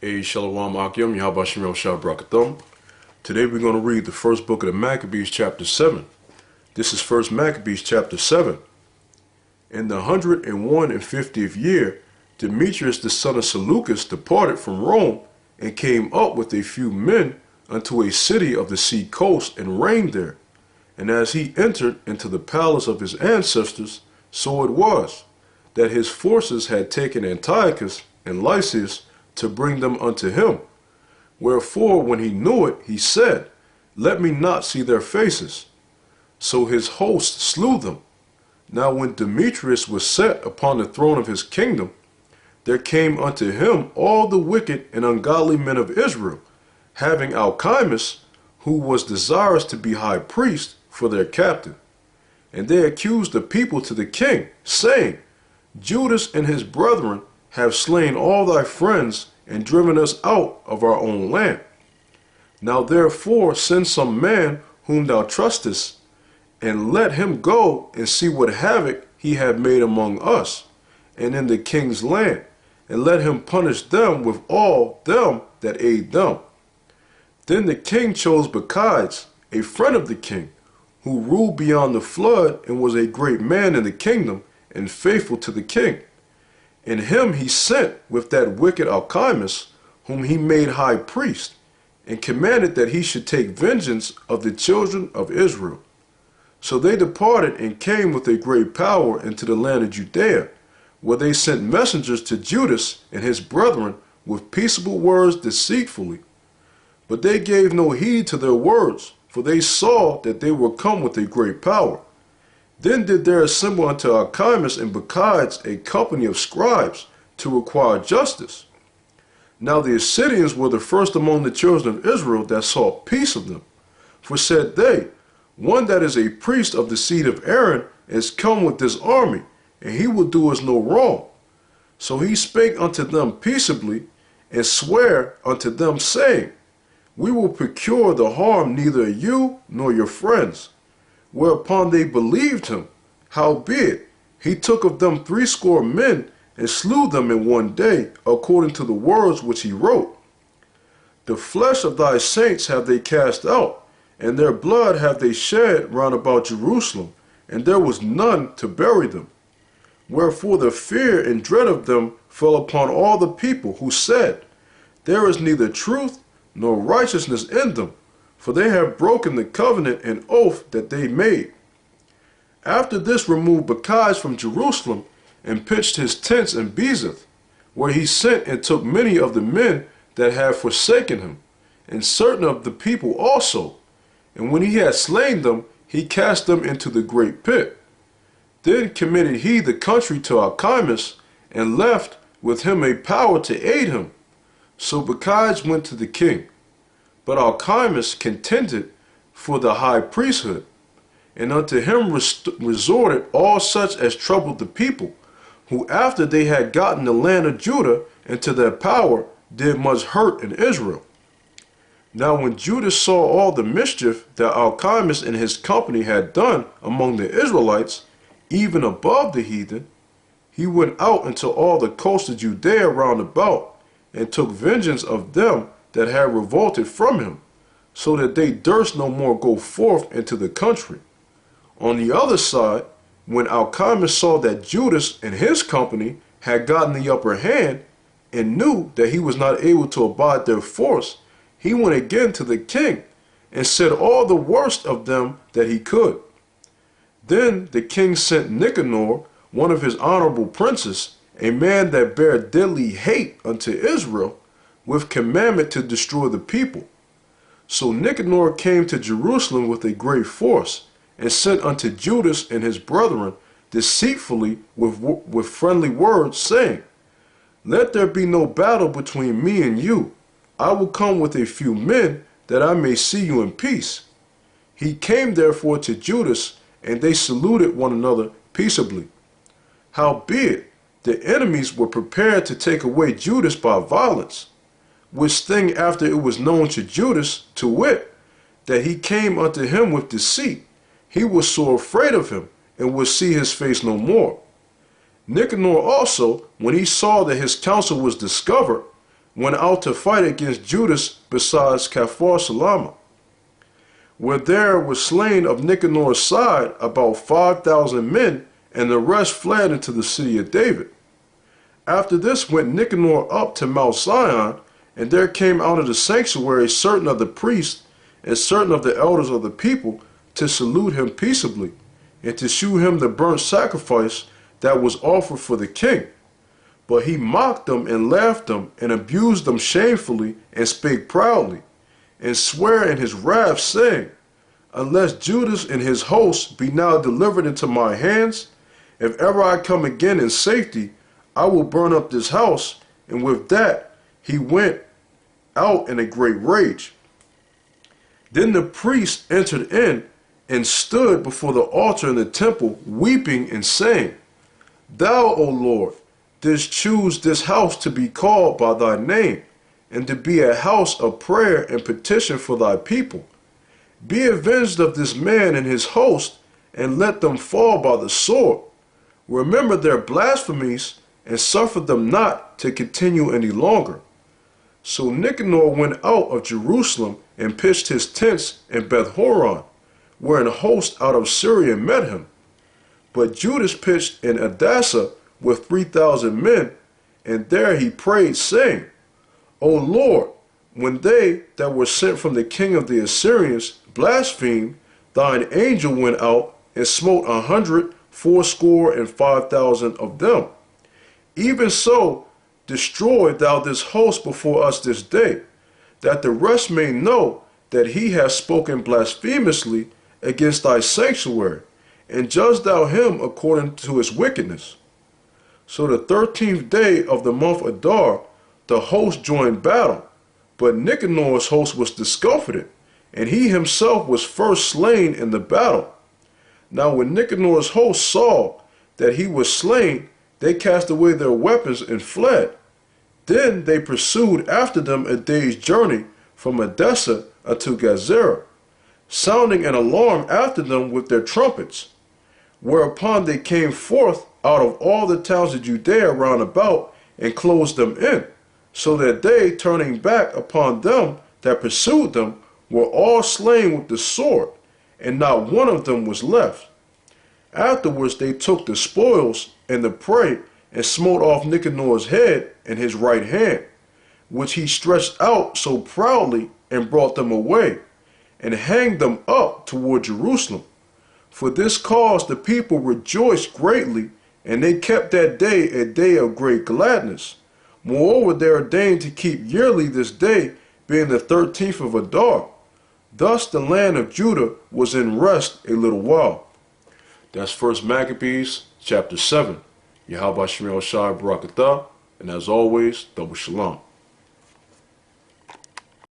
SHALAM WA QAM YASHARAHLA. Today we're going to read the first book of the Maccabees Chapter 7. This is 1 Maccabees Chapter 7. In the 150th year, Demetrius the son of Seleucus departed from Rome and came up with a few men unto a city of the sea coast and reigned there. And as he entered into the palace of his ancestors, so it was, that his forces had taken Antiochus and Lysias to bring them unto him. Wherefore, when he knew it, he said, Let me not see their faces. So his host slew them. Now when Demetrius was set upon the throne of his kingdom, there came unto him all the wicked and ungodly men of Israel, having Alcimus, who was desirous to be high priest, for their captain. And they accused the people to the king, saying, Judas and his brethren have slain all thy friends and driven us out of our own land. Now therefore send some man whom thou trustest, and let him go and see what havoc he had made among us, and in the king's land, and let him punish them with all them that aid them. Then the king chose Maccabees, a friend of the king, who ruled beyond the flood and was a great man in the kingdom and faithful to the king. And him he sent with that wicked Alcimus, whom he made high priest, and commanded that he should take vengeance of the children of Israel. So they departed and came with a great power into the land of Judea, where they sent messengers to Judas and his brethren with peaceable words deceitfully. But they gave no heed to their words, for they saw that they were come with a great power. Then did there assemble unto Alcimus and Maccabees a company of scribes to require justice. Now the Assyrians were the first among the children of Israel that sought peace of them. For said they, One that is a priest of the seed of Aaron is come with this army, and he will do us no wrong. So he spake unto them peaceably, and sware unto them, saying, We will procure the harm neither you nor your friends. Whereupon they believed him. Howbeit, he took of them 80 men, and slew them in one day, according to the words which he wrote. The flesh of thy saints have they cast out, and their blood have they shed round about Jerusalem, and there was none to bury them. Wherefore the fear and dread of them fell upon all the people, who said, There is neither truth nor righteousness in them, for they have broken the covenant and oath that they made. After this removed Maccabees from Jerusalem, and pitched his tents in Bezeth, where he sent and took many of the men that had forsaken him, and certain of the people also. And when he had slain them, he cast them into the great pit. Then committed he the country to Alcimus, and left with him a power to aid him. So Maccabees went to the king. But Alcimus contended for the high priesthood, and unto him resorted all such as troubled the people, who after they had gotten the land of Judah into their power, did much hurt in Israel. Now when Judas saw all the mischief that Alcimus and his company had done among the Israelites, even above the heathen, he went out into all the coast of Judea round about, and took vengeance of them that had revolted from him, so that they durst no more go forth into the country. On the other side, when Alcimus saw that Judas and his company had gotten the upper hand, and knew that he was not able to abide their force, he went again to the king, and said all the worst of them that he could. Then the king sent Nicanor, one of his honorable princes, a man that bare deadly hate unto Israel, with commandment to destroy the people. So Nicanor came to Jerusalem with a great force, and sent unto Judas and his brethren deceitfully with friendly words, saying, Let there be no battle between me and you. I will come with a few men, that I may see you in peace. He came therefore to Judas, and they saluted one another peaceably. Howbeit, the enemies were prepared to take away Judas by violence, which thing after it was known to Judas, to wit, that he came unto him with deceit, he was sore afraid of him, and would see his face no more. Nicanor also, when he saw that his counsel was discovered, went out to fight against Judas besides Kaphar Salama, where there was slain of Nicanor's side about 5,000 men, and the rest fled into the city of David. After this went Nicanor up to Mount Zion, and there came out of the sanctuary certain of the priests and certain of the elders of the people to salute him peaceably, and to shew him the burnt sacrifice that was offered for the king. But he mocked them and laughed them, and abused them shamefully, and spake proudly, and sware in his wrath, saying, Unless Judas and his hosts be now delivered into my hands, if ever I come again in safety, I will burn up this house. And with that he went out in a great rage. Then the priest entered in, and stood before the altar in the temple, weeping and saying, Thou, O Lord, didst choose this house to be called by thy name, and to be a house of prayer and petition for thy people. Be avenged of this man and his host, and let them fall by the sword. Remember their blasphemies, and suffer them not to continue any longer. So Nicanor went out of Jerusalem, and pitched his tents in Beth-horon, where an host out of Syria met him. But Judas pitched in Adasa with 3,000 men, and there he prayed, saying, O Lord, when they that were sent from the king of the Assyrians blasphemed, thine angel went out and smote 185,000 of them. Even so, destroy thou this host before us this day, that the rest may know that he has spoken blasphemously against thy sanctuary, and judge thou him according to his wickedness. So the 13th day of the month Adar, the host joined battle, but Nicanor's host was discomfited, and he himself was first slain in the battle. Now when Nicanor's host saw that he was slain, they cast away their weapons and fled. Then they pursued after them a day's journey from Edessa unto Gazera, sounding an alarm after them with their trumpets. Whereupon they came forth out of all the towns of Judea round about, and closed them in, so that they, turning back upon them that pursued them, were all slain with the sword, and not one of them was left. Afterwards they took the spoils and the prey, and smote off Nicanor's head and his right hand, which he stretched out so proudly, and brought them away, and hanged them up toward Jerusalem. For this cause the people rejoiced greatly, and they kept that day a day of great gladness. Moreover, they ordained to keep yearly this day, being the 13th of Adar. Thus the land of Judah was in rest a little while. That's 1 Maccabees chapter 7. Yahweh Shemel Shai Barakatah, and as always, double shalom.